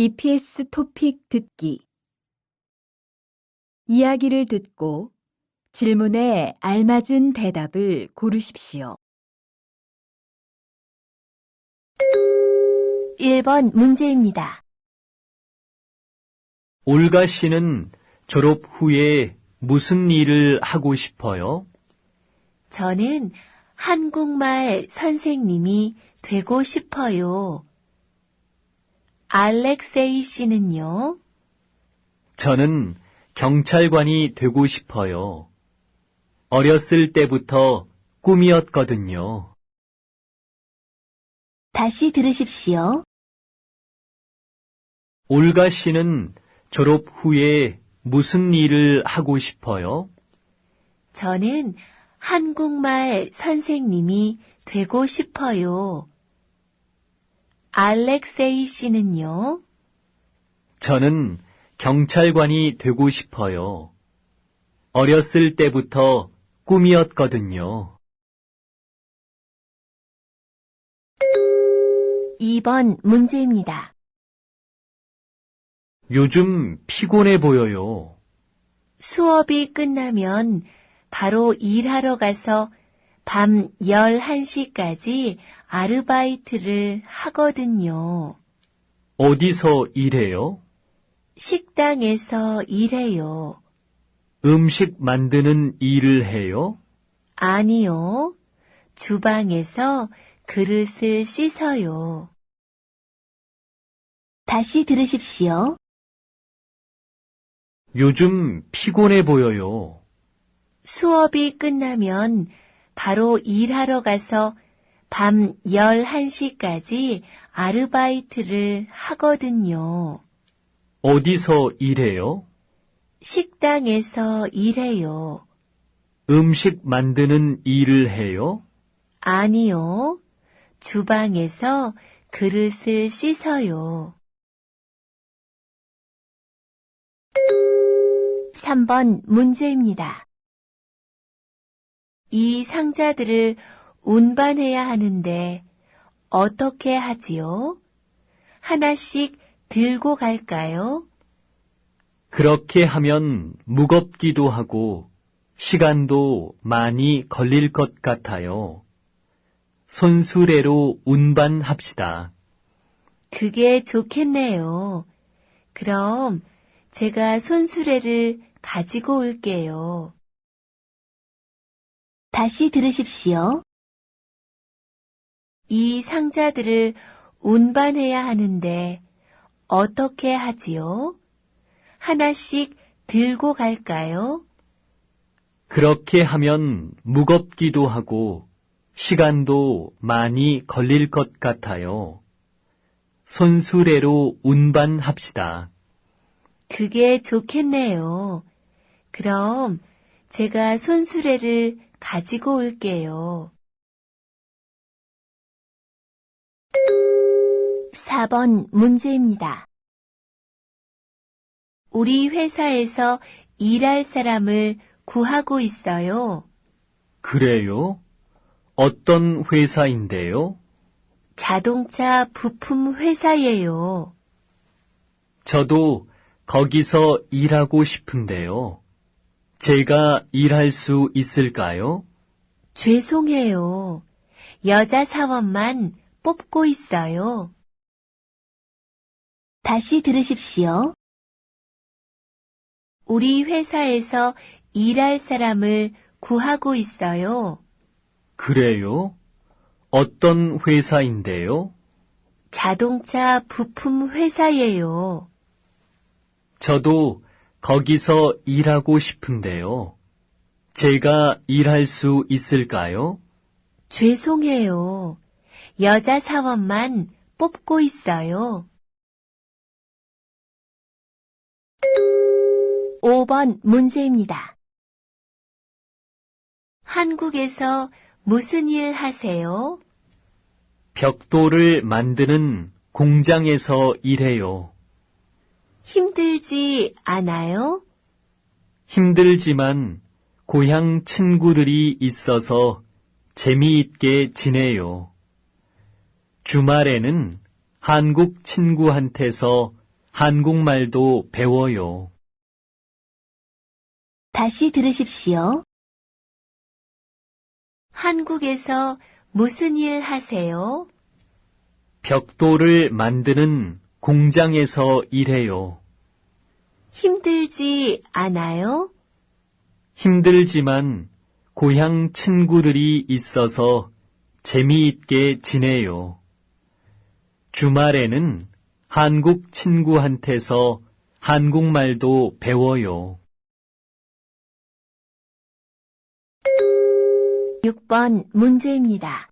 EPS 토픽 듣기. 이야기를 듣고 질문에 알맞은 대답을 고르십시오. 1번 문제입니다. 올가 씨는 졸업 후에 무슨 일을 하고 싶어요? 저는 한국말 선생님이 되고 싶어요. 알렉세이 씨는요? 저는 경찰관이 되고 싶어요. 어렸을 때부터 꿈이었거든요. 다시 들으십시오. 올가 씨는 졸업 후에 무슨 일을 하고 싶어요? 저는 한국말 선생님이 되고 싶어요. 알렉세이 씨는요? 저는 경찰관이 되고 싶어요. 어렸을 때부터 꿈이었거든요. 2번 문제입니다. 요즘 피곤해 보여요. 수업이 끝나면 바로 일하러 가서 밤 11시까지 아르바이트를 하거든요. 어디서 일해요? 식당에서 일해요. 음식 만드는 일을 해요? 아니요. 주방에서 그릇을 씻어요. 다시 들으십시오. 요즘 피곤해 보여요. 수업이 끝나면 바로 일하러 가서 밤 11시까지 아르바이트를 하거든요. 어디서 일해요? 식당에서 일해요. 음식 만드는 일을 해요? 아니요. 주방에서 그릇을 씻어요. 3번 문제입니다. 이 상자들을 운반해야 하는데 어떻게 하지요? 하나씩 들고 갈까요? 그렇게 하면 무겁기도 하고 시간도 많이 걸릴 것 같아요. 손수레로 운반합시다. 그게 좋겠네요. 그럼 제가 손수레를 가지고 올게요. 다시 들으십시오. 이 상자들을 운반해야 하는데 어떻게 하지요? 하나씩 들고 갈까요? 그렇게 하면 무겁기도 하고 시간도 많이 걸릴 것 같아요. 손수레로 운반합시다. 그게 좋겠네요. 그럼 제가 손수레를 가지고 올게요. 4번 문제입니다. 우리 회사에서 일할 사람을 구하고 있어요. 그래요? 어떤 회사인데요? 자동차 부품 회사예요. 저도 거기서 일하고 싶은데요. 제가 일할 수 있을까요? 죄송해요. 여자 사원만 뽑고 있어요. 다시 들으십시오. 우리 회사에서 일할 사람을 구하고 있어요. 그래요? 어떤 회사인데요? 자동차 부품 회사예요. 저도 거기서 일하고 싶은데요. 제가 일할 수 있을까요? 죄송해요. 여자 사원만 뽑고 있어요. 5번 문제입니다. 한국에서 무슨 일 하세요? 벽돌을 만드는 공장에서 일해요. 힘들지 않아요? 힘들지만 고향 친구들이 있어서 재미있게 지내요. 주말에는 한국 친구한테서 한국말도 배워요. 다시 들으십시오. 한국에서 무슨 일 하세요? 벽돌을 만드는 공장에서 일해요. 힘들지 않아요? 힘들지만 고향 친구들이 있어서 재미있게 지내요. 주말에는 한국 친구한테서 한국말도 배워요. 6번 문제입니다.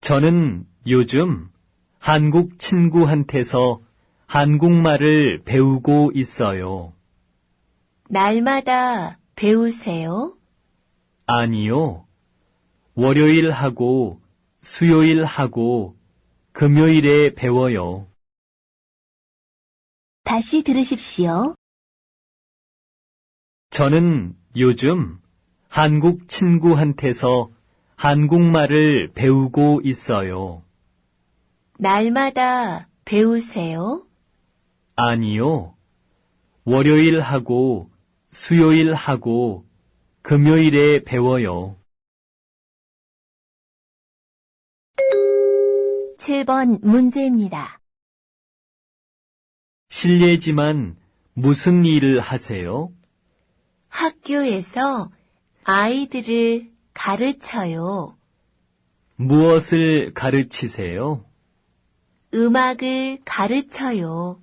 저는 요즘 한국 친구한테서 한국말을 배우고 있어요. 날마다 배우세요? 아니요. 월요일하고 수요일하고 금요일에 배워요. 다시 들으십시오. 저는 요즘 한국 친구한테서 한국말을 배우고 있어요. 날마다 배우세요? 아니요. 월요일하고 수요일하고 금요일에 배워요. 7번 문제입니다. 실례지만 무슨 일을 하세요? 학교에서 아이들을 가르쳐요. 무엇을 가르치세요? 음악을 가르쳐요.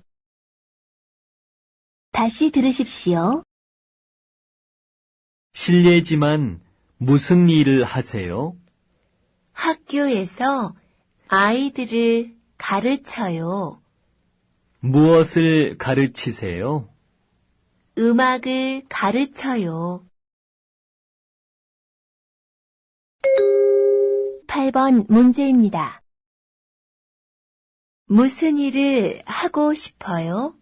다시 들으십시오. 실례지만 무슨 일을 하세요? 학교에서 아이들을 가르쳐요. 무엇을 가르치세요? 음악을 가르쳐요. 8번 문제입니다. 무슨 일을 하고 싶어요?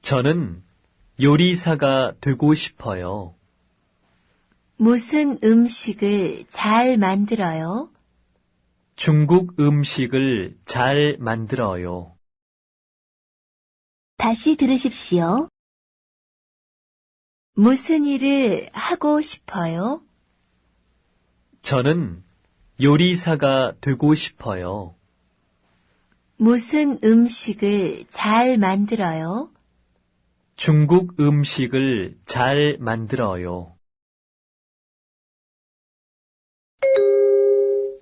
저는 요리사가 되고 싶어요. 무슨 음식을 잘 만들어요? 중국 음식을 잘 만들어요. 다시 들으십시오. 무슨 일을 하고 싶어요? 저는 요리사가 되고 싶어요. 무슨 음식을 잘 만들어요? 중국 음식을 잘 만들어요.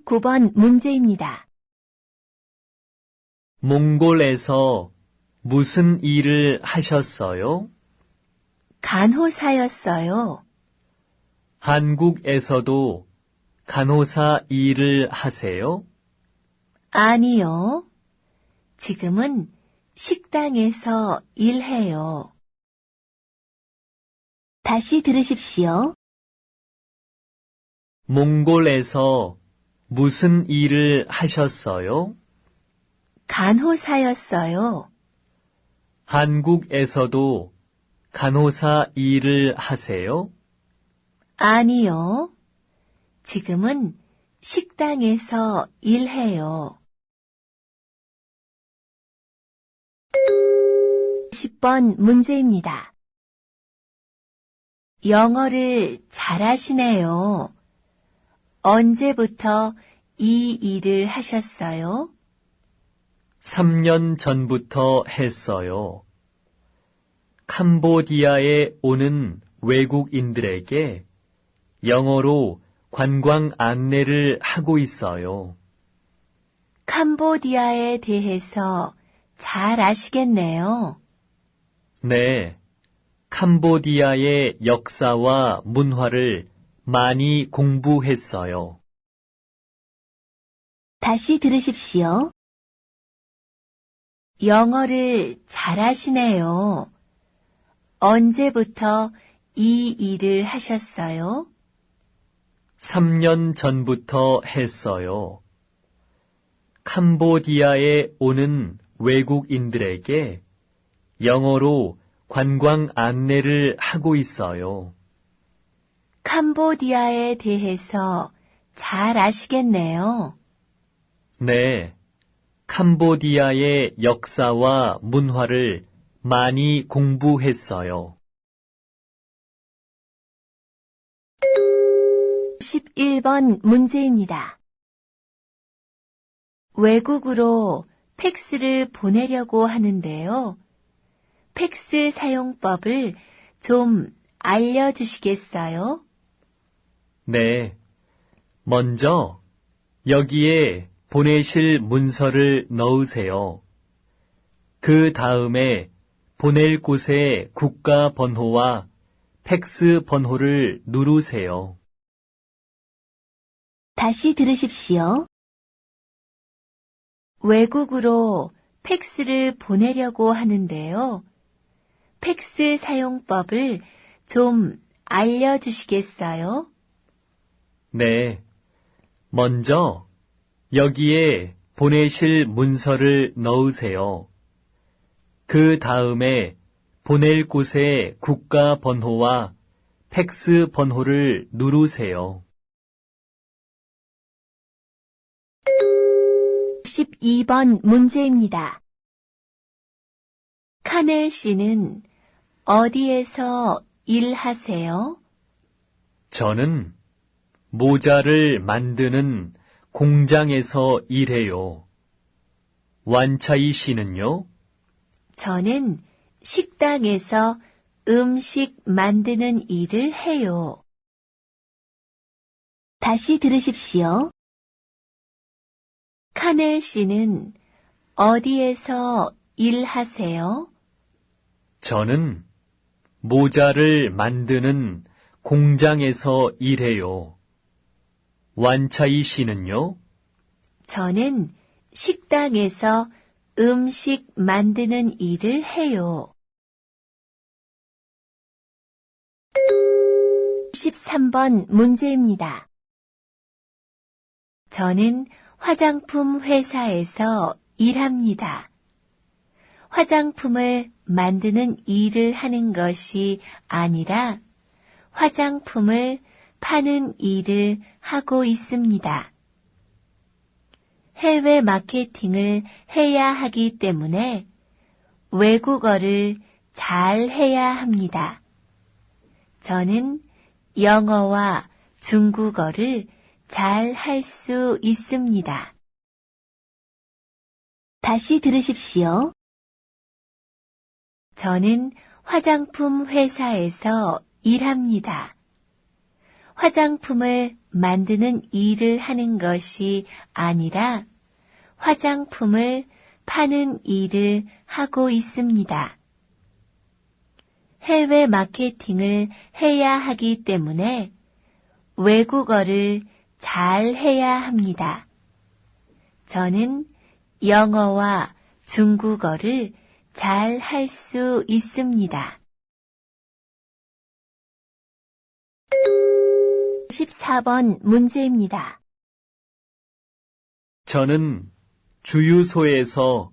9번 문제입니다. 몽골에서 무슨 일을 하셨어요? 간호사였어요. 한국에서도 간호사 일을 하세요? 아니요. 지금은 식당에서 일해요. 다시 들으십시오. 몽골에서 무슨 일을 하셨어요? 간호사였어요. 한국에서도 간호사 일을 하세요? 아니요. 지금은 식당에서 일해요. 10번 문제입니다. 영어를 잘하시네요. 언제부터 이 일을 하셨어요? 3년 전부터 했어요. 캄보디아에 오는 외국인들에게 영어로 관광 안내를 하고 있어요. 캄보디아에 대해서 잘 아시겠네요. 네, 캄보디아의 역사와 문화를 많이 공부했어요. 다시 들으십시오. 영어를 잘하시네요. 언제부터 이 일을 하셨어요? 3년 전부터 했어요. 캄보디아에 오는 외국인들에게 영어로 관광 안내를 하고 있어요. 캄보디아에 대해서 잘 아시겠네요. 네, 캄보디아의 역사와 문화를 많이 공부했어요. 11번 문제입니다. 외국으로 팩스를 보내려고 하는데요. 팩스 사용법을 좀 알려주시겠어요? 네. 먼저 여기에 보내실 문서를 넣으세요. 그 다음에 보낼 곳의 국가 번호와 팩스 번호를 누르세요. 다시 들으십시오. 외국으로 팩스를 보내려고 하는데요. 팩스 사용법을 좀 알려주시겠어요? 네. 먼저 여기에 보내실 문서를 넣으세요. 그 다음에 보낼 곳의 국가 번호와 팩스 번호를 누르세요. 12번 문제입니다. 카넬 씨는 어디에서 일하세요? 저는 모자를 만드는 공장에서 일해요. 완차이 씨는요? 저는 식당에서 음식 만드는 일을 해요. 다시 들으십시오. 카넬 씨는 어디에서 일하세요? 저는 모자를 만드는 공장에서 일해요. 완차이 씨는요? 저는 식당에서 음식 만드는 일을 해요. 13번 문제입니다. 저는 화장품 회사에서 일합니다. 화장품을 만드는 일을 하는 것이 아니라 화장품을 파는 일을 하고 있습니다. 해외 마케팅을 해야 하기 때문에 외국어를 잘 해야 합니다. 저는 영어와 중국어를 잘 할 수 있습니다. 다시 들으십시오. 저는 화장품 회사에서 일합니다. 화장품을 만드는 일을 하는 것이 아니라 화장품을 파는 일을 하고 있습니다. 해외 마케팅을 해야 하기 때문에 외국어를 잘 해야 합니다. 저는 영어와 중국어를 잘 할 수 있습니다. 14번 문제입니다. 저는 주유소에서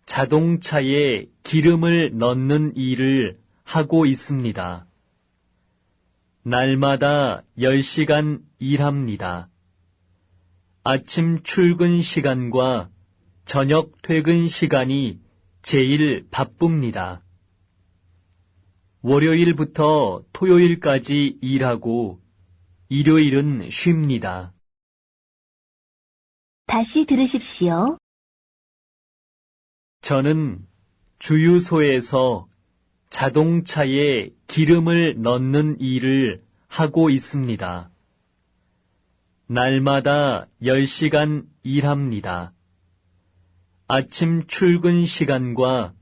자동차에 기름을 넣는 일을 하고 있습니다. 날마다 10시간 일합니다. 아침 출근 시간과 저녁 퇴근 시간이 제일 바쁩니다. 월요일부터 토요일까지 일하고 일요일은 쉽니다. 다시 들으십시오. 저는 주유소에서 자동차에 기름을 넣는 일을 하고 있습니다. 날마다 10시간 일합니다. 아침 출근 시간과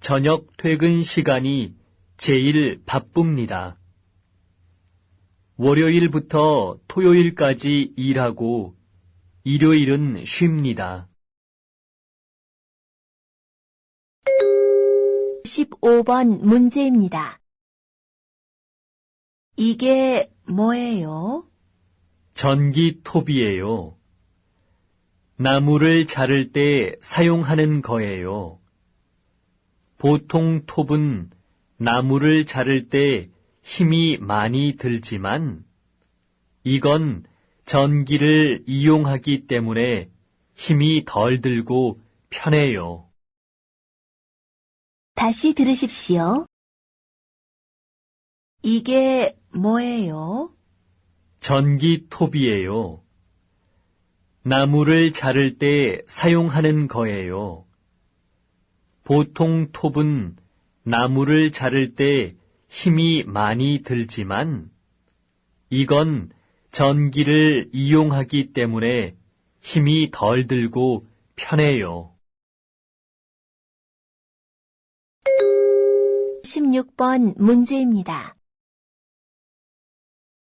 저녁 퇴근 시간이 제일 바쁩니다. 월요일부터 토요일까지 일하고 일요일은 쉽니다. 15번 문제입니다. 이게 뭐예요? 전기톱이에요. 나무를 자를 때 사용하는 거예요. 보통 톱은 나무를 자를 때 힘이 많이 들지만 이건 전기를 이용하기 때문에 힘이 덜 들고 편해요. 다시 들으십시오. 이게 뭐예요? 전기톱이에요. 나무를 자를 때 사용하는 거예요. 보통 톱은 나무를 자를 때 힘이 많이 들지만 이건 전기를 이용하기 때문에 힘이 덜 들고 편해요. 16번 문제입니다.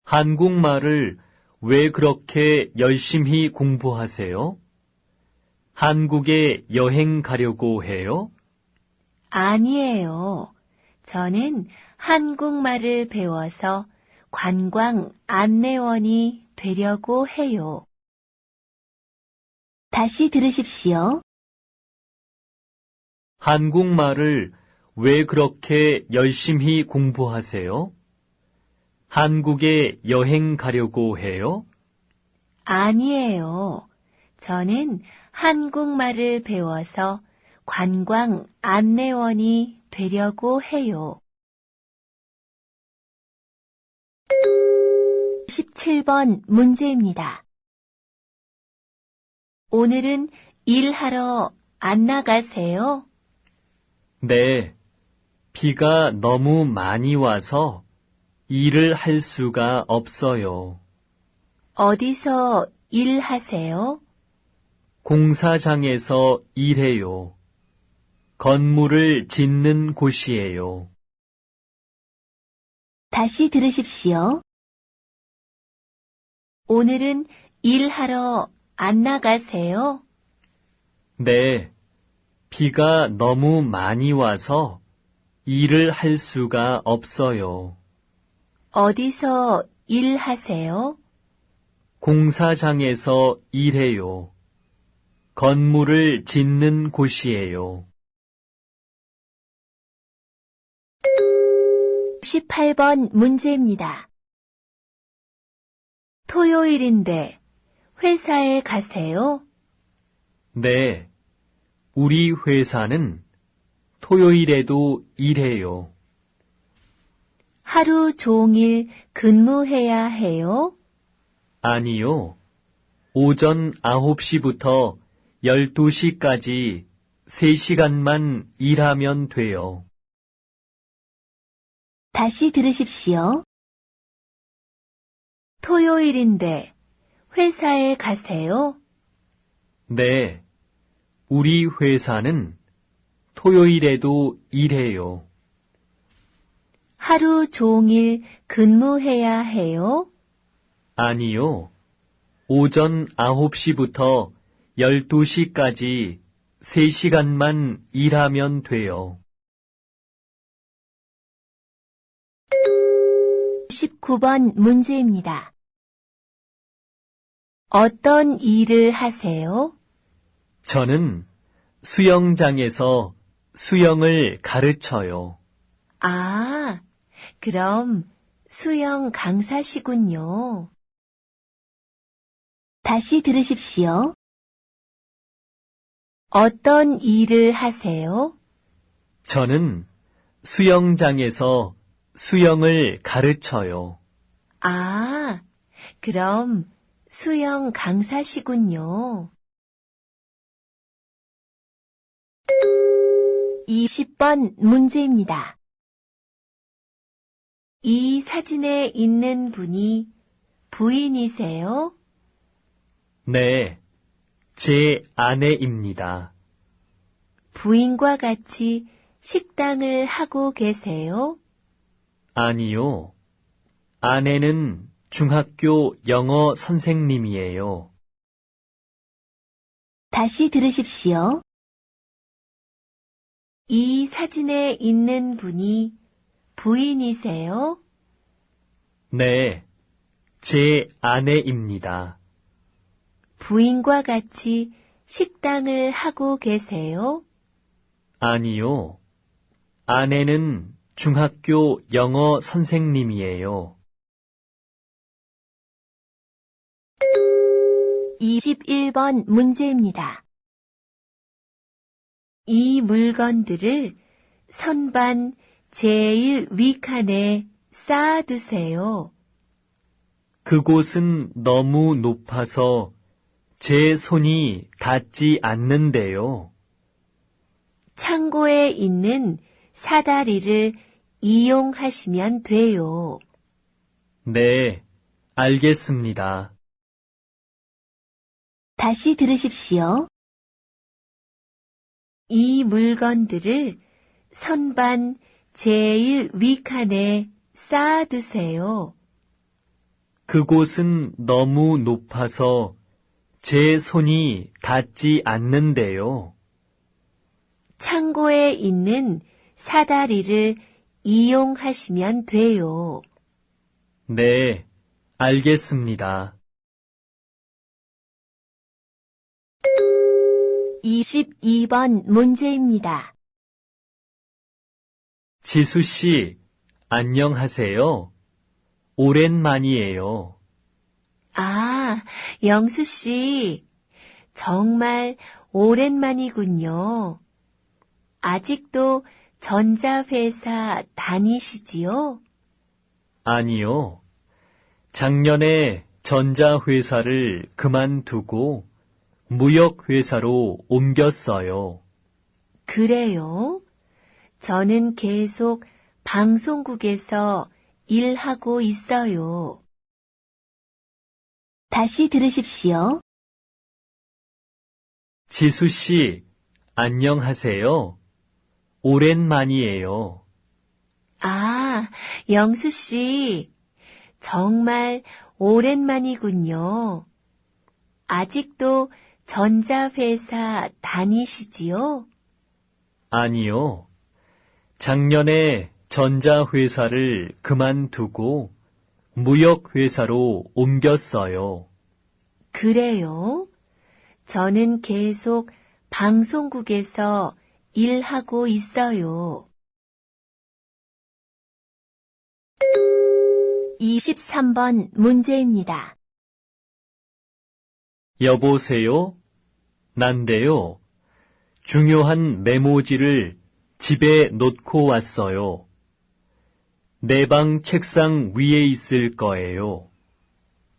한국말을 왜 그렇게 열심히 공부하세요? 한국에 여행 가려고 해요? 아니에요. 저는 한국말을 배워서 관광 안내원이 되려고 해요. 다시 들으십시오. 한국말을 왜 그렇게 열심히 공부하세요? 한국에 여행 가려고 해요? 아니에요. 저는 한국말을 배워서 관광 안내원이 되려고 해요. 17번 문제입니다. 오늘은 일하러 안 나가세요? 네. 비가 너무 많이 와서 일을 할 수가 없어요. 어디서 일하세요? 공사장에서 일해요. 건물을 짓는 곳이에요. 다시 들으십시오. 오늘은 일하러 안 나가세요? 네. 비가 너무 많이 와서 일을 할 수가 없어요. 어디서 일하세요? 공사장에서 일해요. 건물을 짓는 곳이에요. 18번 문제입니다. 토요일인데 회사에 가세요? 네. 우리 회사는 토요일에도 일해요. 하루 종일 근무해야 해요? 아니요. 오전 9시부터 12시까지 3시간만 일하면 돼요. 다시 들으십시오. 토요일인데 회사에 가세요? 네. 우리 회사는 토요일에도 일해요. 하루 종일 근무해야 해요? 아니요. 오전 9시부터 12시까지 3시간만 일하면 돼요. 19번 문제입니다. 어떤 일을 하세요? 저는 수영장에서 수영을 가르쳐요. 아, 그럼 수영 강사시군요. 다시 들으십시오. 어떤 일을 하세요? 저는 수영장에서 수영을 가르쳐요. 아, 그럼 수영 강사시군요. 20번 문제입니다. 이 사진에 있는 분이 부인이세요? 네, 제 아내입니다. 부인과 같이 식당을 하고 계세요? 아니요. 아내는 중학교 영어 선생님이에요. 다시 들으십시오. 이 사진에 있는 분이 부인이세요? 네, 제 아내입니다. 부인과 같이 식당을 하고 계세요? 아니요. 아내는 중학교 영어 선생님이에요. 21번 문제입니다. 이 물건들을 선반 제일 윗칸에 쌓아두세요. 그곳은 너무 높아서 제 손이 닿지 않는데요. 창고에 있는 사다리를 이용하시면 돼요. 네, 알겠습니다. 다시 들으십시오. 이 물건들을 선반 제일 윗칸에 쌓아두세요. 그곳은 너무 높아서 제 손이 닿지 않는데요. 창고에 있는 사다리를 이용하시면 돼요. 네, 알겠습니다. 22번 문제입니다. 지수 씨, 안녕하세요. 오랜만이에요. 아, 영수 씨. 정말 오랜만이군요. 아직도 전자회사 다니시지요? 아니요. 작년에 전자회사를 그만두고 무역회사로 옮겼어요. 그래요? 저는 계속 방송국에서 일하고 있어요. 다시 들으십시오. 지수 씨, 안녕하세요. 오랜만이에요. 아, 영수 씨. 정말 오랜만이군요. 아직도 전자회사 다니시지요? 아니요. 작년에 전자회사를 그만두고 무역회사로 옮겼어요. 그래요? 저는 계속 방송국에서 일하고 있어요. 23번 문제입니다. 여보세요? 난데요. 중요한 메모지를 집에 놓고 왔어요. 내 방 책상 위에 있을 거예요.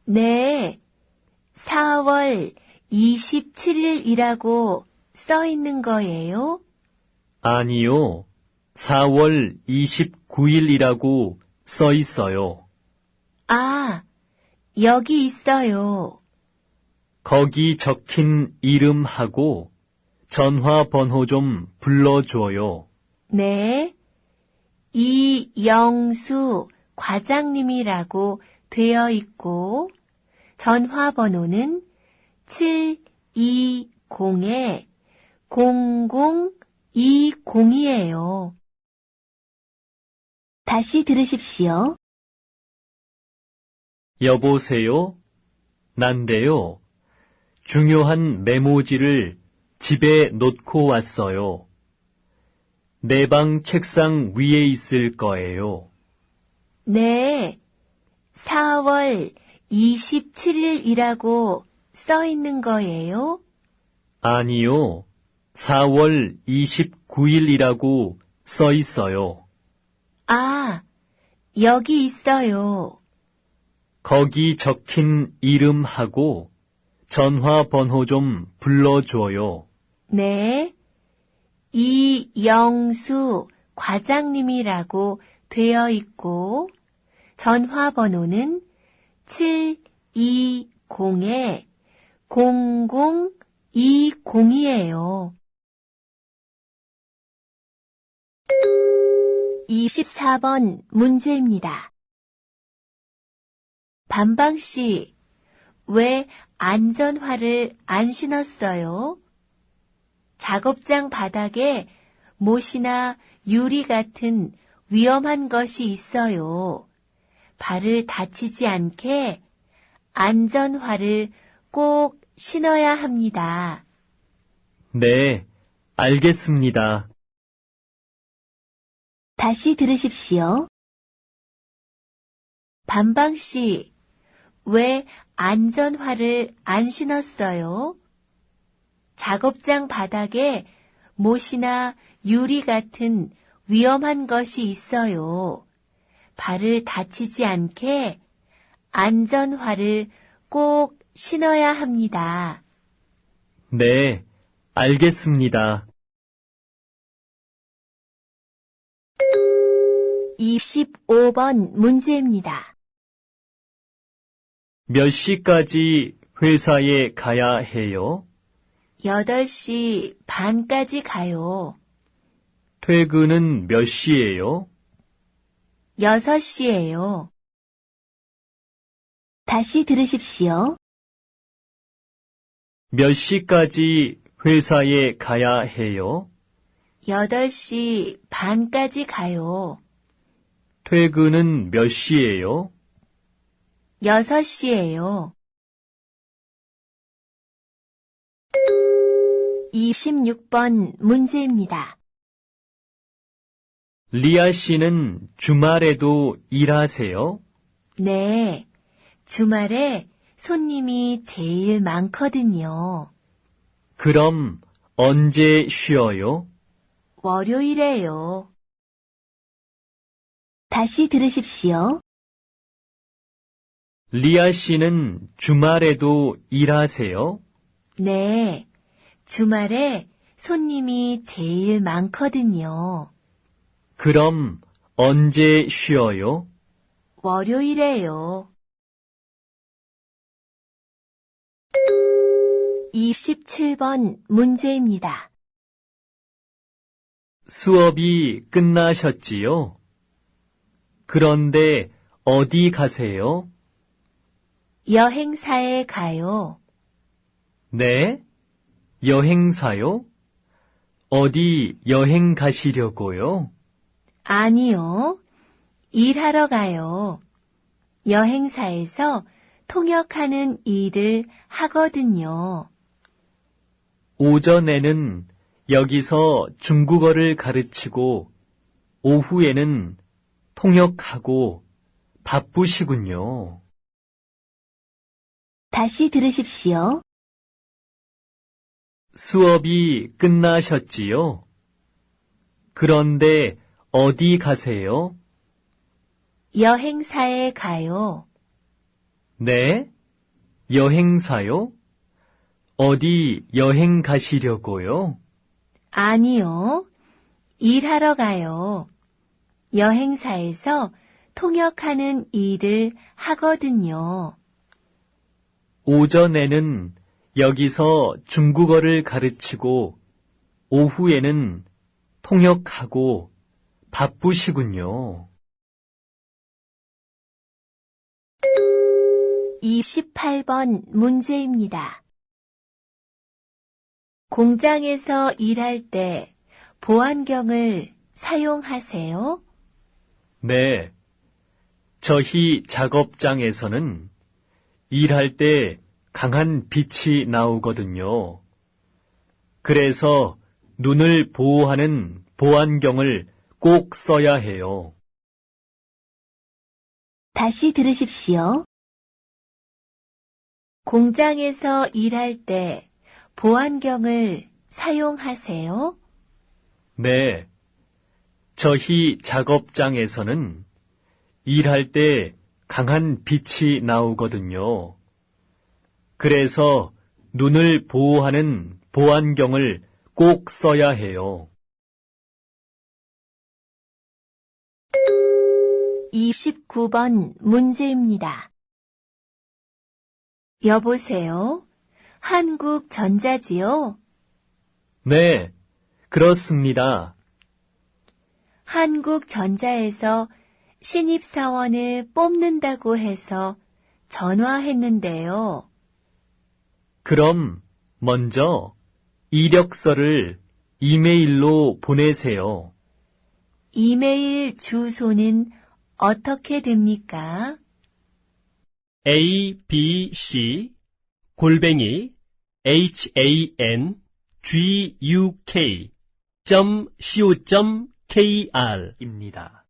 네, 4월 27일이라고 써 있는 거예요? 아니요. 4월 29일이라고 써 있어요. 아, 여기 있어요. 거기 적힌 이름하고 전화번호 좀 불러줘요. 네, 이영수 과장님이라고 되어 있고, 전화번호는 720-0020이에요. 다시 들으십시오. 여보세요? 난데요. 중요한 메모지를 집에 놓고 왔어요. 내 방 책상 위에 있을 거예요. 네, 4월 27일이라고 써 있는 거예요? 아니요. 4월 29일이라고 써 있어요. 아, 여기 있어요. 거기 적힌 이름하고 전화번호 좀 불러줘요. 네, 이영수 과장님이라고 되어 있고, 전화번호는 720-0020이에요. 24번 문제입니다. 반방씨, 왜 안전화를 안 신었어요? 작업장 바닥에 못이나 유리 같은 위험한 것이 있어요. 발을 다치지 않게 안전화를 꼭 신어야 합니다. 네, 알겠습니다. 다시 들으십시오. 반방씨, 왜 안전화를 안 신었어요? 작업장 바닥에 못이나 유리 같은 위험한 것이 있어요. 발을 다치지 않게 안전화를 꼭 신어야 합니다. 네, 알겠습니다. 25번 문제입니다. 몇 시까지 회사에 가야 해요? 8시 반까지 가요. 퇴근은 몇 시예요? 6시예요. 다시 들으십시오. 몇 시까지 회사에 가야 해요? 8시 반까지 가요. 퇴근은 몇 시예요? 6시예요. 26번 문제입니다. 리아 씨는 주말에도 일하세요? 네, 주말에 손님이 제일 많거든요. 그럼 언제 쉬어요? 월요일에요. 다시 들으십시오. 리아 씨는 주말에도 일하세요? 네, 주말에 손님이 제일 많거든요. 그럼 언제 쉬어요? 월요일에요. 27번 문제입니다. 수업이 끝나셨지요? 그런데 어디 가세요? 여행사에 가요. 네? 여행사요? 어디 여행 가시려고요? 아니요, 일하러 가요. 여행사에서 통역하는 일을 하거든요. 오전에는 여기서 중국어를 가르치고 오후에는 통역하고 바쁘시군요. 다시 들으십시오. 수업이 끝나셨지요? 그런데 어디 가세요? 여행사에 가요. 네? 여행사요? 어디 여행 가시려고요? 아니요, 일하러 가요. 여행사에서 통역하는 일을 하거든요. 오전에는 여기서 중국어를 가르치고 오후에는 통역하고 바쁘시군요. 28번 문제입니다. 공장에서 일할 때 보안경을 사용하세요? 네. 저희 작업장에서는 일할 때 강한 빛이 나오거든요. 그래서 눈을 보호하는 보안경을 꼭 써야 해요. 다시 들으십시오. 공장에서 일할 때 보안경을 사용하세요? 네. 저희 작업장에서는 일할 때 강한 빛이 나오거든요. 그래서 눈을 보호하는 보안경을 꼭 써야 해요. 29번 문제입니다. 여보세요? 한국전자지요? 네, 그렇습니다. 한국전자에서 신입사원을 뽑는다고 해서 전화했는데요. 그럼 먼저 이력서를 이메일로 보내세요. 이메일 주소는 어떻게 됩니까? abc@hanguk.co.kr 입니다.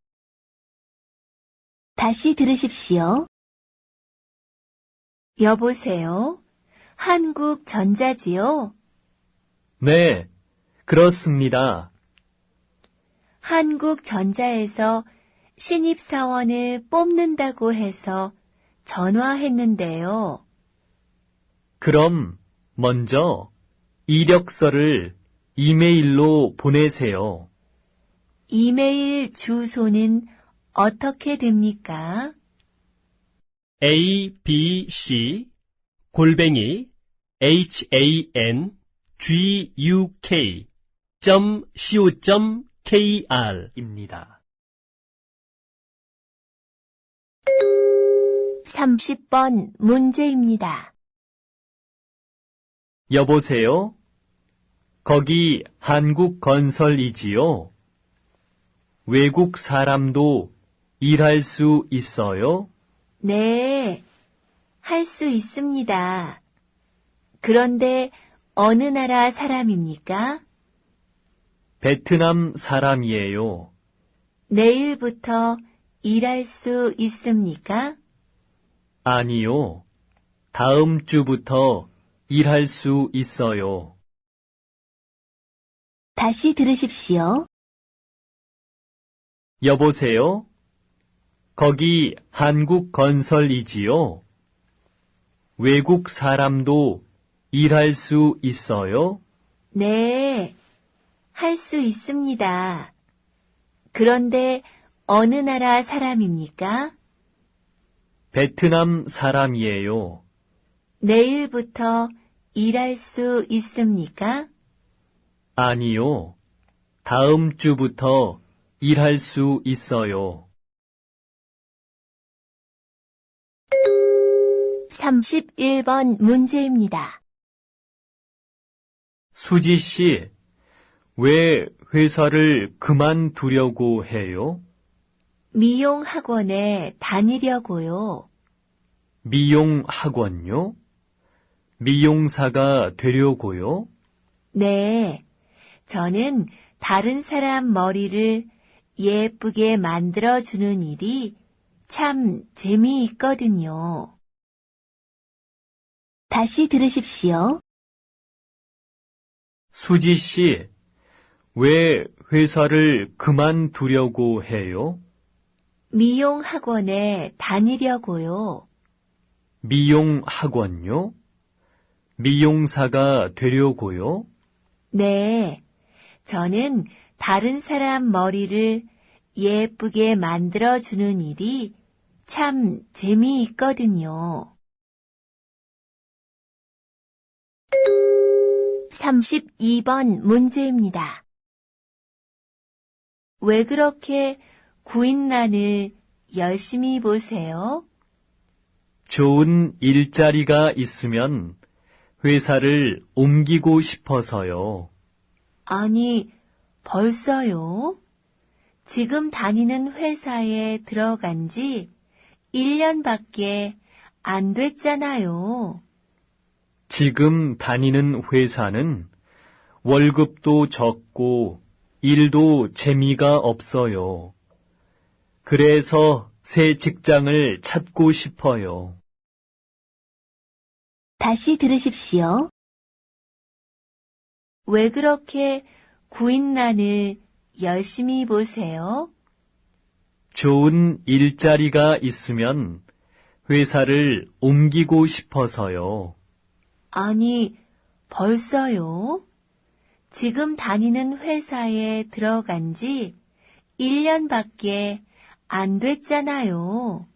다시 들으십시오. 여보세요? 한국전자지요? 네, 그렇습니다. 한국전자에서 신입사원을 뽑는다고 해서 전화했는데요. 그럼 먼저 이력서를 이메일로 보내세요. 이메일 주소는 어떻게 됩니까? abc 골뱅이 handguk.co.kr 입니다. 30번 문제입니다. 여보세요? 거기 한국건설이지요? 외국 사람도 일할 수 있어요? 네, 할 수 있습니다. 그런데 어느 나라 사람입니까? 베트남 사람이에요. 내일부터 일할 수 있습니까? 아니요. 다음 주부터 일할 수 있어요. 다시 들으십시오. 여보세요? 거기 한국건설이지요? 외국 사람도 일할 수 있어요? 네, 할 수 있습니다. 그런데 어느 나라 사람입니까? 베트남 사람이에요. 내일부터 일할 수 있습니까? 아니요. 다음 주부터 일할 수 있어요. 31번 문제입니다. 수지 씨, 왜 회사를 그만두려고 해요? 미용 학원에 다니려고요. 미용 학원요? 미용사가 되려고요? 네, 저는 다른 사람 머리를 예쁘게 만들어주는 일이 참 재미있거든요. 다시 들으십시오. 수지 씨, 왜 회사를 그만두려고 해요? 미용 학원에 다니려고요. 미용 학원요? 미용사가 되려고요? 네, 저는 다른 사람 머리를 예쁘게 만들어주는 일이 참 재미있거든요. 32번 문제입니다. 왜 그렇게 구인란을 열심히 보세요? 좋은 일자리가 있으면 회사를 옮기고 싶어서요. 아니, 벌써요? 지금 다니는 회사에 들어간 지 1년밖에 안 됐잖아요. 지금 다니는 회사는 월급도 적고 일도 재미가 없어요. 그래서 새 직장을 찾고 싶어요. 다시 들으십시오. 왜 그렇게 구인란을 열심히 보세요? 좋은 일자리가 있으면 회사를 옮기고 싶어서요. 아니, 벌써요? 지금 다니는 회사에 들어간 지 1년밖에 안 됐잖아요.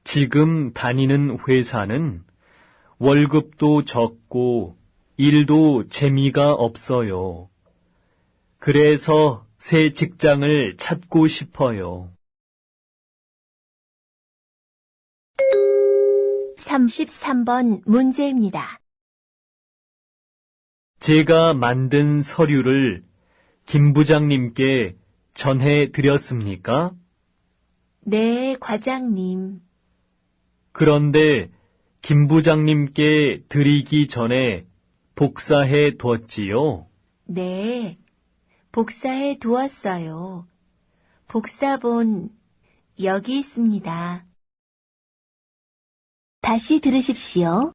지금 다니는 회사는 월급도 적고 일도 재미가 없어요. 그래서 새 직장을 찾고 싶어요. 33번 문제입니다. 제가 만든 서류를 김 부장님께 전해 드렸습니까? 네, 과장님. 그런데 김 부장님께 드리기 전에 복사해 두었지요. 네, 복사해 두었어요. 복사본 여기 있습니다. 다시 들으십시오.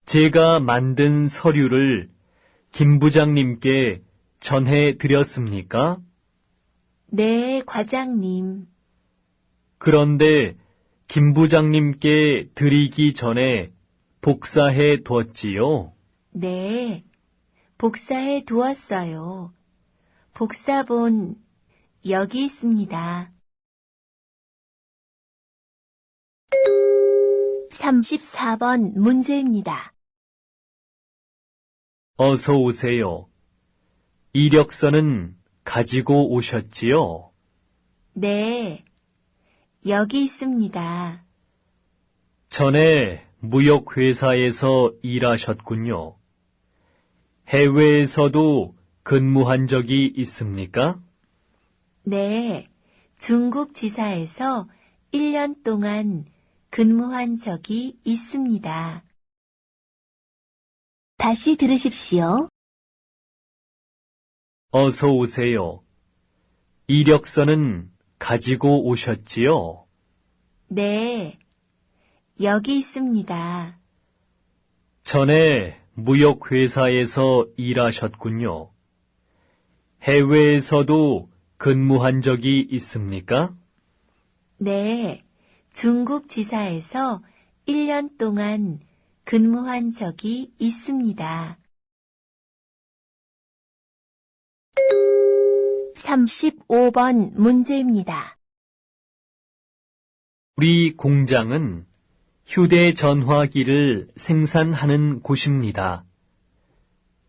제가 만든 서류를 김 부장님께 전해 드렸습니까? 네, 과장님. 그런데 김 부장님께 드리기 전에 복사해 두었지요? 네, 복사해 두었어요. 복사본 여기 있습니다. 34번 문제입니다. 어서 오세요. 이력서는 가지고 오셨지요? 네, 여기 있습니다. 전에 무역회사에서 일하셨군요. 해외에서도 근무한 적이 있습니까? 네, 중국 지사에서 1년 동안 근무한 적이 있습니다. 다시 들으십시오. 어서 오세요. 이력서는 가지고 오셨지요? 네, 여기 있습니다. 전에 무역회사에서 일하셨군요. 해외에서도 근무한 적이 있습니까? 네, 중국 지사에서 1년 동안 근무한 적이 있습니다. 35번 문제입니다. 우리 공장은 휴대전화기를 생산하는 곳입니다.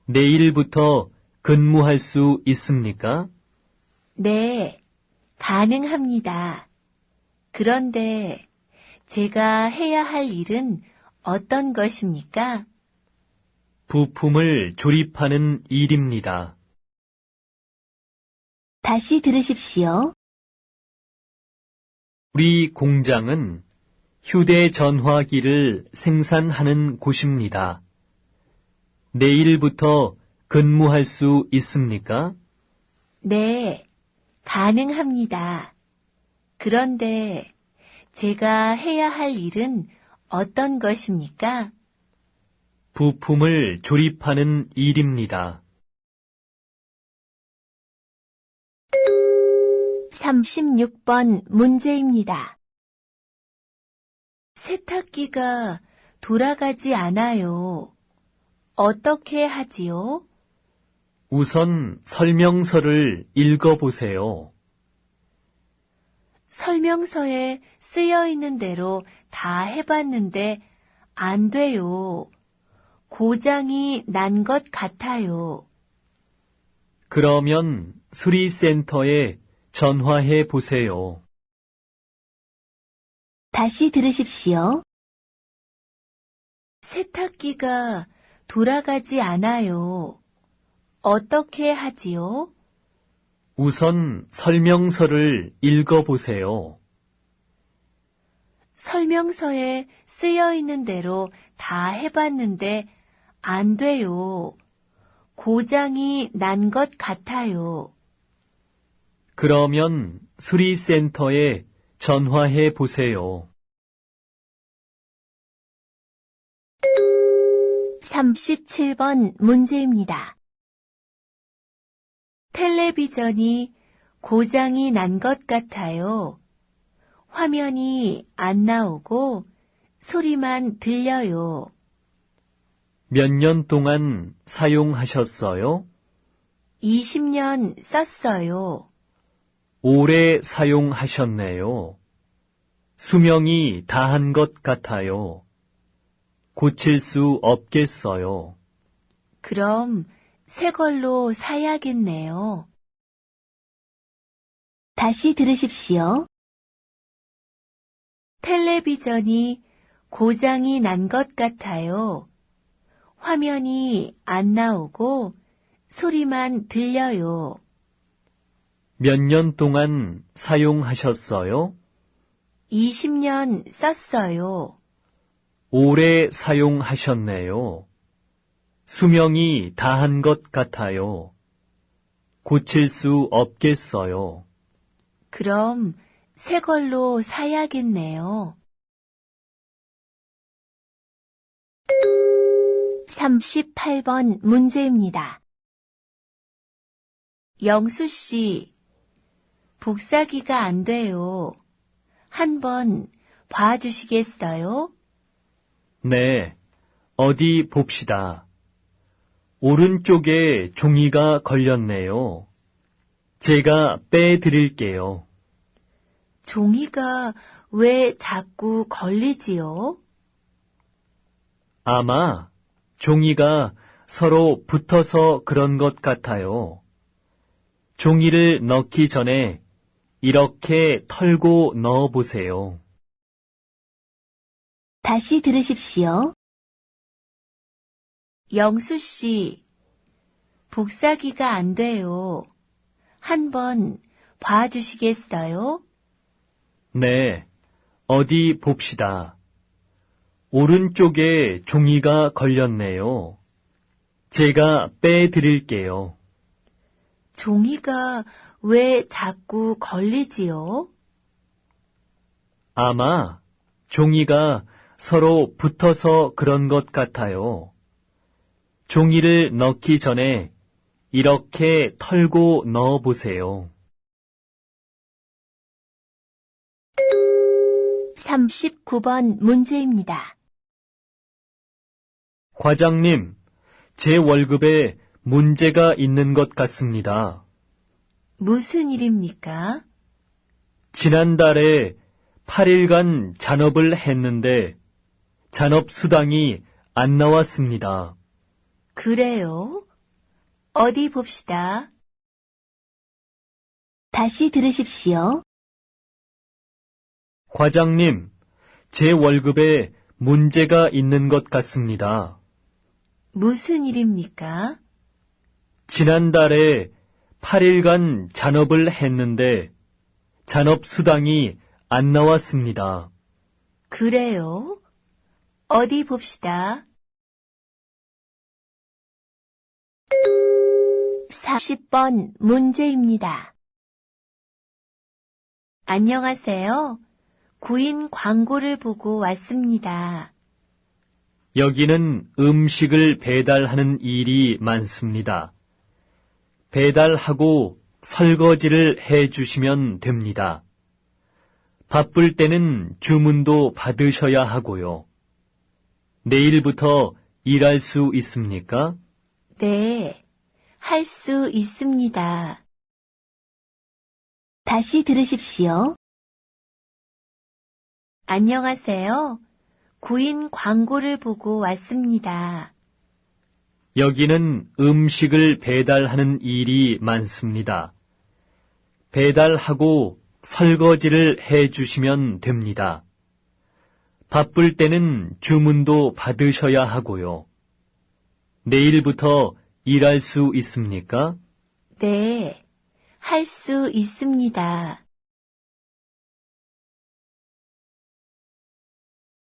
내일부터 근무할 수 있습니까? 네, 가능합니다. 그런데 제가 해야 할 일은 어떤 것입니까? 부품을 조립하는 일입니다. 다시 들으십시오. 우리 공장은 휴대전화기를 생산하는 곳입니다. 내일부터 근무할 수 있습니까? 네, 가능합니다. 그런데 제가 해야 할 일은 어떤 것입니까? 부품을 조립하는 일입니다. 36번 문제입니다. 세탁기가 돌아가지 않아요. 어떻게 하지요? 우선 설명서를 읽어보세요. 설명서에 쓰여 있는 대로 다 해봤는데 안 돼요. 고장이 난 것 같아요. 그러면 수리센터에 전화해 보세요. 다시 들으십시오. 세탁기가 돌아가지 않아요. 어떻게 하지요? 우선 설명서를 읽어보세요. 설명서에 쓰여 있는 대로 다 해봤는데 안 돼요. 고장이 난 것 같아요. 그러면 수리센터에 전화해 보세요. 37번 문제입니다. 텔레비전이 고장이 난 것 같아요. 화면이 안 나오고 소리만 들려요. 몇 년 동안 사용하셨어요? 20년 썼어요. 오래 사용하셨네요. 수명이 다한 것 같아요. 고칠 수 없겠어요. 그럼 새 걸로 사야겠네요. 다시 들으십시오. 텔레비전이 고장이 난 것 같아요. 화면이 안 나오고 소리만 들려요. 몇 년 동안 사용하셨어요? 20년 썼어요. 오래 사용하셨네요. 수명이 다한 것 같아요. 고칠 수 없겠어요. 그럼 새 걸로 사야겠네요. 38번 문제입니다. 영수 씨, 복사기가 안 돼요. 한번 봐주시겠어요? 네, 어디 봅시다. 오른쪽에 종이가 걸렸네요. 제가 빼드릴게요. 종이가 왜 자꾸 걸리지요? 아마 종이가 서로 붙어서 그런 것 같아요. 종이를 넣기 전에 이렇게 털고 넣어 보세요. 다시 들으십시오. 영수 씨, 복사기가 안 돼요. 한번 봐주시겠어요? 네, 어디 봅시다. 오른쪽에 종이가 걸렸네요. 제가 빼드릴게요. 종이가 왜 자꾸 걸리지요? 아마 종이가 서로 붙어서 그런 것 같아요. 종이를 넣기 전에 이렇게 털고 넣어 보세요. 39번 문제입니다. 과장님, 제 월급에 문제가 있는 것 같습니다. 무슨 일입니까? 지난달에 8일간 잔업을 했는데 잔업 수당이 안 나왔습니다. 그래요? 어디 봅시다. 다시 들으십시오. 과장님, 제 월급에 문제가 있는 것 같습니다. 무슨 일입니까? 지난달에 8일간 잔업을 했는데 잔업 수당이 안 나왔습니다. 그래요? 어디 봅시다. 40번 문제입니다. 안녕하세요. 구인 광고를 보고 왔습니다. 여기는 음식을 배달하는 일이 많습니다. 배달하고 설거지를 해 주시면 됩니다. 바쁠 때는 주문도 받으셔야 하고요. 내일부터 일할 수 있습니까? 네, 할 수 있습니다. 다시 들으십시오. 안녕하세요. 구인 광고를 보고 왔습니다. 여기는 음식을 배달하는 일이 많습니다. 배달하고 설거지를 해 주시면 됩니다. 바쁠 때는 주문도 받으셔야 하고요. 내일부터 일할 수 있습니까? 네, 할 수 있습니다.